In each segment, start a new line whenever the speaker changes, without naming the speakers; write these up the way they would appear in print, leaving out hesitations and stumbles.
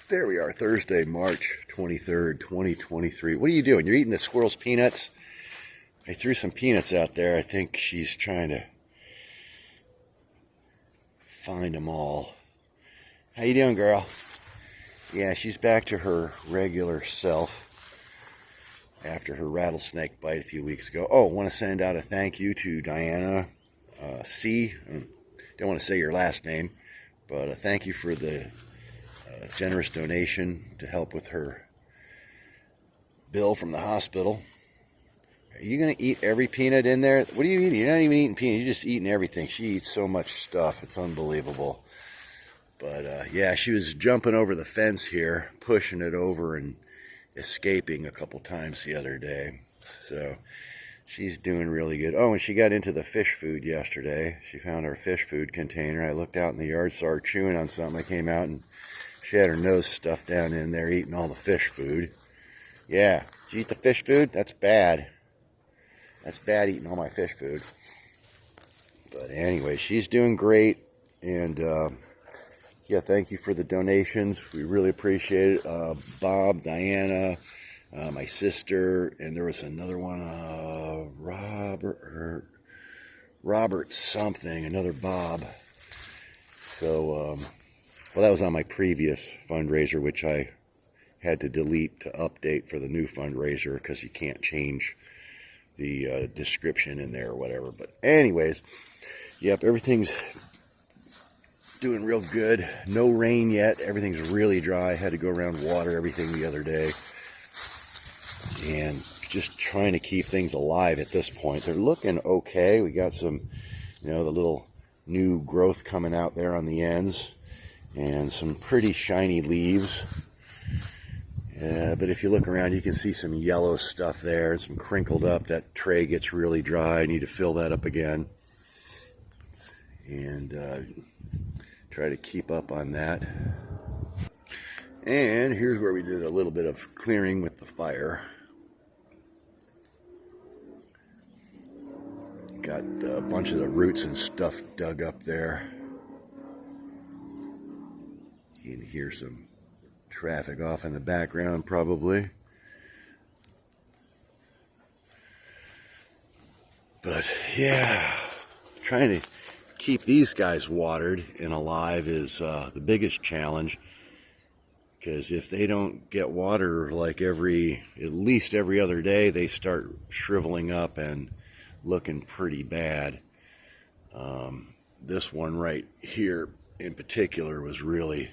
There we are, Thursday, March 23rd, 2023. What are you doing? You're eating the squirrel's peanuts? I threw some peanuts out there. I think she's trying to find them all. How you doing, girl? Yeah, she's back to her regular self after her rattlesnake bite a few weeks ago. Oh, I want to send out a thank you to Diana C. Don't want to say your last name, but a thank you for the generous donation to help with her bill from the hospital. Are you going to eat every peanut in there? What are you eating? You're not even eating peanuts. You're just eating everything. She eats so much stuff. It's unbelievable. But, yeah, she was jumping over the fence here, pushing it over and escaping a couple times the other day. So she's doing really good. Oh, and she got into the fish food yesterday. She found her fish food container. I looked out in the yard, saw her chewing on something. I came out and she had her nose stuffed down in there eating all the fish food. Yeah, did you eat the fish food? That's bad. That's bad, eating all my fish food. But anyway, she's doing great. And yeah, thank you for the donations. We really appreciate it. Bob, Diana, my sister, and there was another one, Robert something, another Bob. So, well, that was on my previous fundraiser, which I had to delete to update for the new fundraiser because you can't change the description in there or whatever. But anyways, yep, everything's doing real good. No rain yet. Everything's really dry. I had to go around water everything the other day. And just trying to keep things alive at this point. They're looking okay. We got some, the little new growth coming out there on the ends. And some pretty shiny leaves. But if you look around, you can see some yellow stuff there and some crinkled up. That tray gets really dry. I need to fill that up again. And try to keep up on that. And here's where we did a little bit of clearing with the fire. Got a bunch of the roots and stuff dug up there. You can hear some traffic off in the background probably. But yeah, trying to keep these guys watered and alive is the biggest challenge. Because if they don't get water like at least every other day, they start shriveling up and looking pretty bad. This one right here in particular was really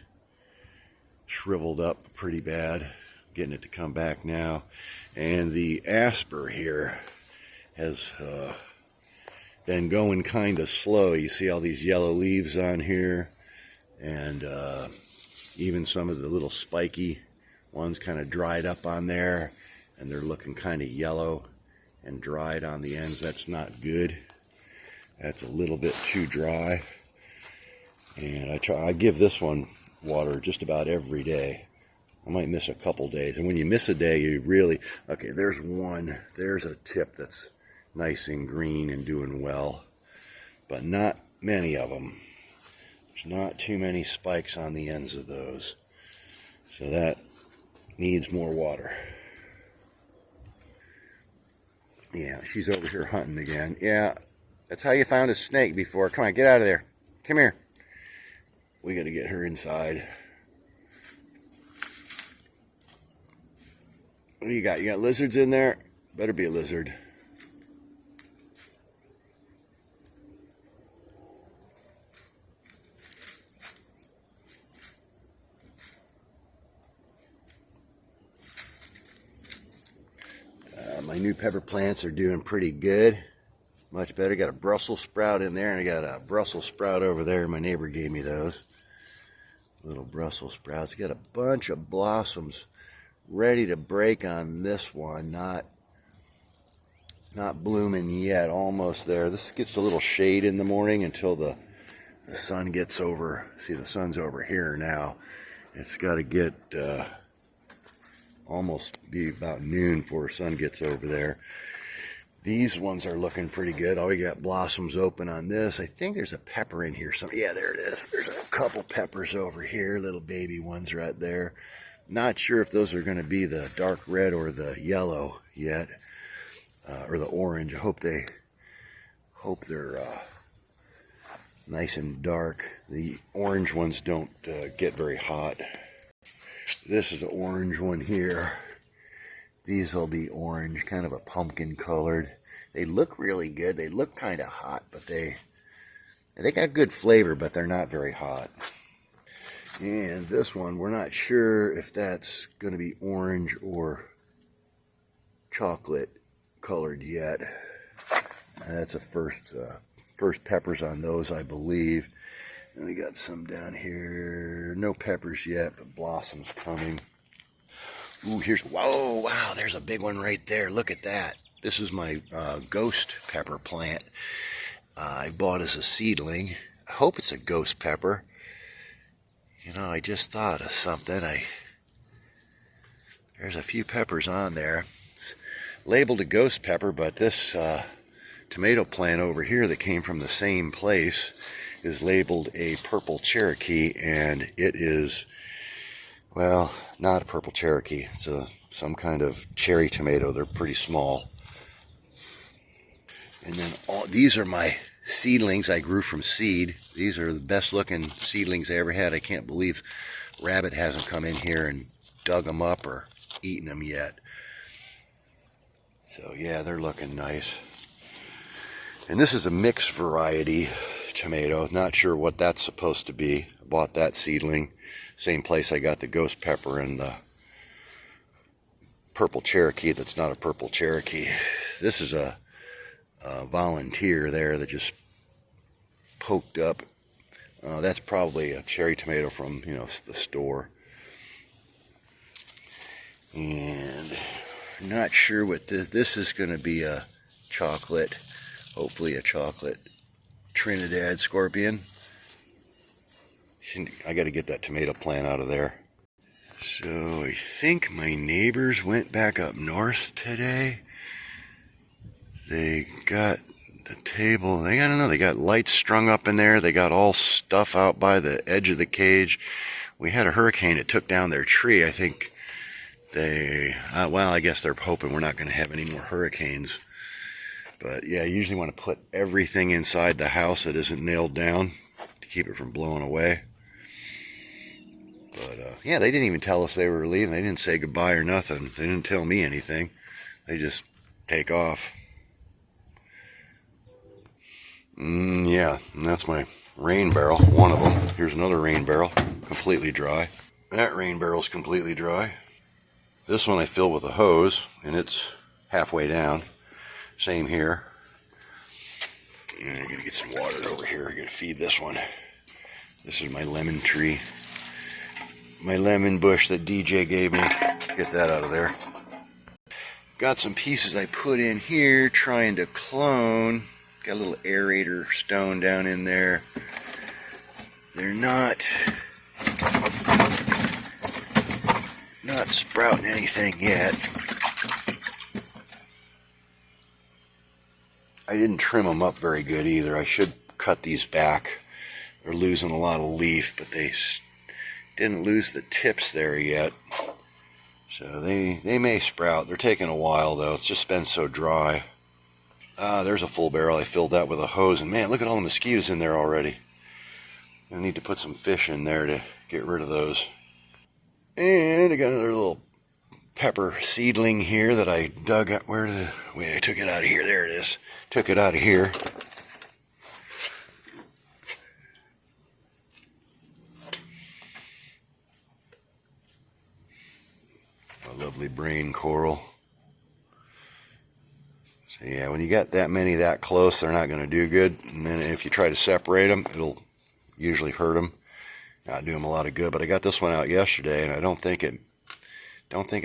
shriveled up pretty bad. Getting it to come back now. And the asper here has been going kind of slow. You see all these yellow leaves on here, and even some of the little spiky ones kind of dried up on there, and they're looking kind of yellow and dried on the ends. That's not good. That's a little bit too dry. And I give this one water just about every day. I might miss a couple days, and when you miss a day, you really, okay, there's a tip that's nice and green and doing well, but not many of them. There's not too many spikes on the ends of those, so that needs more water. Yeah, she's over here hunting again. Yeah, that's how you found a snake before. Come on, get out of there. Come here. We got to get her inside. What do you got? You got lizards in there? Better be a lizard. My new pepper plants are doing pretty good. Much better. Got a Brussels sprout in there, and I got a Brussels sprout over there. My neighbor gave me those. Little Brussels sprouts. Got a bunch of blossoms ready to break on this one. Not blooming yet. Almost there. This gets a little shade in the morning until the sun gets over. See, the sun's over here now. It's got to get almost be about noon before the sun gets over there. These ones are looking pretty good. Oh, we got blossoms open on this. I think there's a pepper in here. Yeah, there it is. There's a couple peppers over here. Little baby ones right there. Not sure if those are going to be the dark red or the yellow yet, or the orange. I hope they're nice and dark. The orange ones don't get very hot. This is an orange one here. These will be orange, kind of a pumpkin colored. They look really good. They look kind of hot, but they got good flavor, but they're not very hot. And this one, we're not sure if that's going to be orange or chocolate colored yet. And that's the first peppers on those, I believe. And we got some down here. No peppers yet, but blossoms coming. Ooh, wow, there's a big one right there. Look at that. This is my ghost pepper plant. I bought as a seedling. I hope it's a ghost pepper. You know, I just thought of something. There's a few peppers on there. It's labeled a ghost pepper, but this tomato plant over here that came from the same place is labeled a purple Cherokee, and it is, well, not a purple Cherokee. It's some kind of cherry tomato. They're pretty small. And then these are my seedlings I grew from seed. These are the best looking seedlings I ever had. I can't believe Rabbit hasn't come in here and dug them up or eaten them yet. So yeah, they're looking nice. And this is a mixed variety tomato. Not sure what that's supposed to be. I bought that seedling. Same place I got the ghost pepper and the purple Cherokee that's not a purple Cherokee. This is a volunteer there that just poked up. That's probably a cherry tomato from, the store. And not sure what this is going to be. A chocolate, hopefully a chocolate Trinidad scorpion. I got to get that tomato plant out of there. So I think my neighbors went back up north today. They got the table, I don't know, they got lights strung up in there. They got all stuff out by the edge of the cage. We had a hurricane that took down their tree. I think I guess they're hoping we're not going to have any more hurricanes. But yeah, you usually want to put everything inside the house that isn't nailed down to keep it from blowing away. But yeah, they didn't even tell us they were leaving. They didn't say goodbye or nothing. They didn't tell me anything. They just take off. Yeah, and that's my rain barrel, one of them. Here's another rain barrel, completely dry. That rain barrel's completely dry. This one I fill with a hose, and it's halfway down. Same here. And I'm gonna get some water over here. I'm gonna feed this one. This is my lemon tree. My lemon bush that DJ gave me. Get that out of there. Got some pieces I put in here trying to clone. Got a little aerator stone down in there. They're not sprouting anything yet. I didn't trim them up very good either. I should cut these back. They're losing a lot of leaf, but they didn't lose the tips there yet. So they may sprout. They're taking a while though. It's just been so dry. There's a full barrel. I filled that with a hose, and man, look at all the mosquitoes in there already. I need to put some fish in there to get rid of those. And I got another little pepper seedling here that I dug up. I took it out of here. There it is. Took it out of here. A lovely brain coral. So yeah, when you got that many that close, they're not going to do good. And then if you try to separate them, it'll usually hurt them. Not do them a lot of good. But I got this one out yesterday, and I don't think it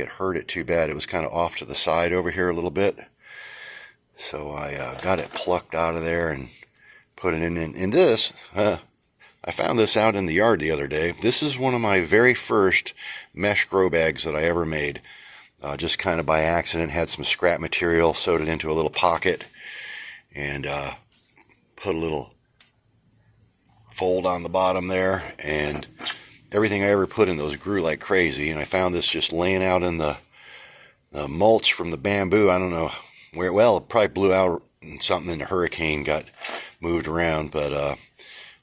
hurt it too bad. It was kind of off to the side over here a little bit. So I got it plucked out of there and put it in this. I found this out in the yard the other day. This is one of my very first mesh grow bags that I ever made. just kind of by accident. Had some scrap material, sewed it into a little pocket, and put a little fold on the bottom there, and everything I ever put in those grew like crazy. And I found this just laying out in the mulch from the bamboo. I don't know where, well, it probably blew out and something in the hurricane got moved around, but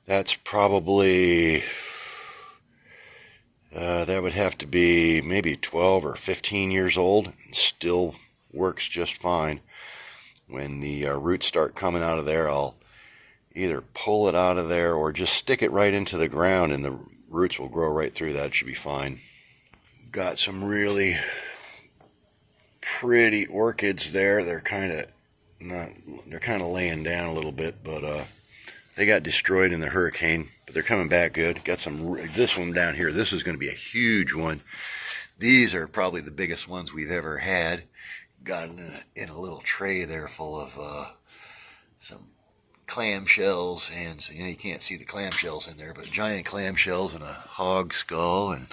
that's probably that would have to be maybe 12 or 15 years old, and still works just fine. When the roots start coming out of there, I'll either pull it out of there or just stick it right into the ground, and the roots will grow right through that. It should be fine. Got some really pretty orchids there. They're kind of laying down a little bit, but they got destroyed in the hurricane, but they're coming back good. Got some, this one down here, this is going to be a huge one. These are probably the biggest ones we've ever had. Got in a little tray there full of some clamshells, and you know, you can't see the clamshells in there, but giant clamshells and a hog skull, and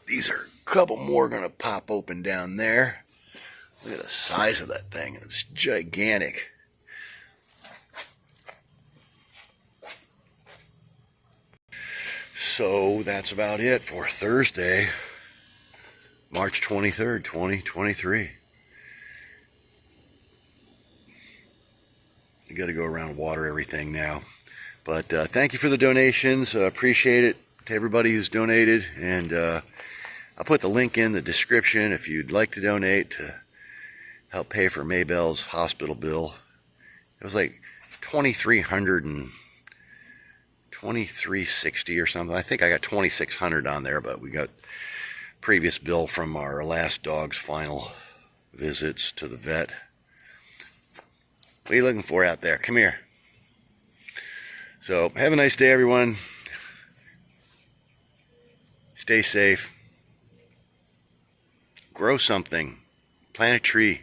these are a couple more going to pop open down there. Look at the size of that thing. It's gigantic. So that's about it for Thursday, March 23rd, 2023. You got to go around and water everything now. But thank you for the donations. Appreciate it to everybody who's donated. And I'll put the link in the description if you'd like to donate to help pay for Maybelle's hospital bill. It was like $2360 or something. I think I got $2600 on there, but we got previous bill from our last dog's final visits to the vet. What are you looking for out there? Come here. So have a nice day, everyone. Stay safe. Grow something. Plant a tree.